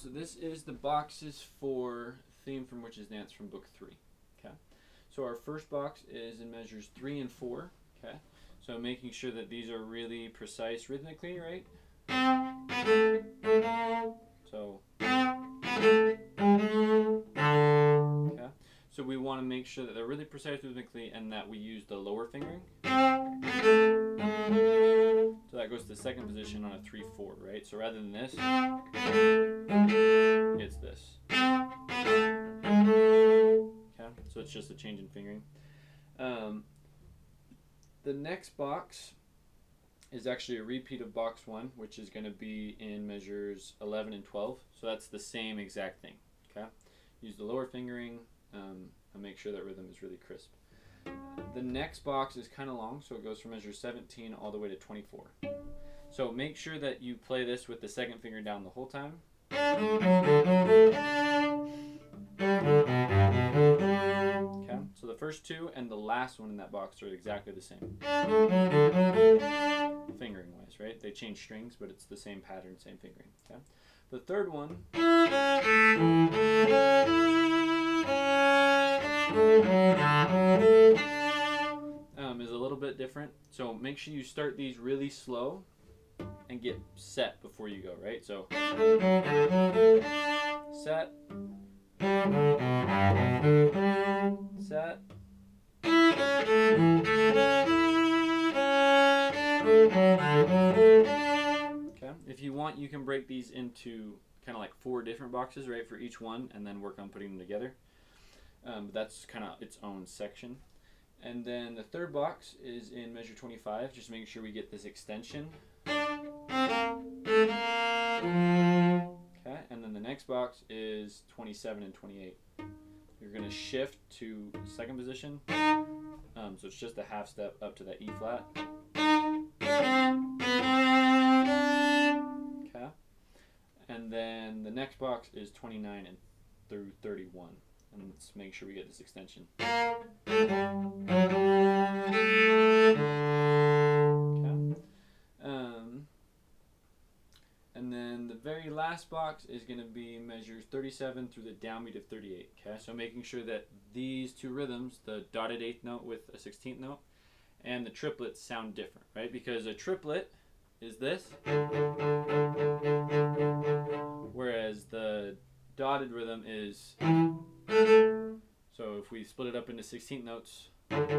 So this is the boxes for Theme from Witches' Dance from book 3. Okay. So our first box is in measures 3 and 4. Okay. So making sure that these are really precise rhythmically, right? So. Okay. So we want to make sure that they're really precise rhythmically and that we use the lower fingering. So that goes to the second position on a 3/4, right? So rather than this, it's this. Okay, so it's just a change in fingering. The next box is actually a repeat of box 1, which is going to be in measures 11 and 12. So that's the same exact thing. Okay, use the lower fingering and make sure that rhythm is really crisp. The next box is kind of long, so it goes from measure 17 all the way to 24. So make sure that you play this with the second finger down the whole time. Okay, so the first two and the last one in that box are exactly the same. Fingering wise, right? They change strings, but it's the same pattern, same fingering. Okay. The third one is a little bit different. So make sure you start these really slow and get set before you go, right? So set, set. Okay. If you want, you can break these into kind of like 4 different boxes, right, for each one, and then work on putting them together. But that's kind of its own section. And then the third box is in measure 25, just making sure we get this extension. Okay, and then the next box is 27 and 28. You're going to shift to second position. So it's just a half step up to that E flat. Okay. And then the next box is 29 and through 31. And let's make sure we get this extension. Okay. And then the very last box is going to be measures 37 through the downbeat of 38. Okay, so making sure that these two rhythms, the dotted 8th note with a 16th note, and the triplets sound different, right? Because a triplet is this, whereas the dotted rhythm is. So if we split it up into 16th notes, that's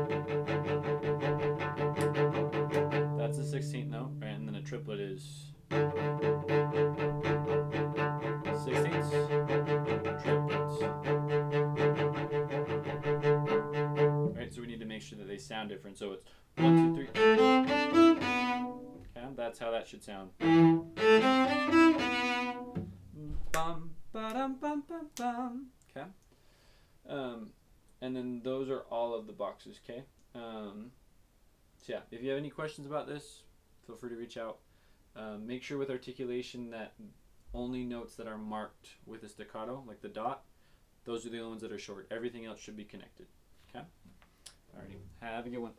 a 16th note, right? And then a triplet is 16ths, triplets. Right, so we need to make sure that they sound different. So it's 1, 2, 3. Okay, that's how that should sound. Bum, ba-dum, bum, bum, bum. Okay. And then those are all of the boxes, okay? So yeah, if you have any questions about this, feel free to reach out. Make sure with articulation that only notes that are marked with a staccato, like the dot, those are the only ones that are short. Everything else should be connected, okay? Alrighty, have a good one.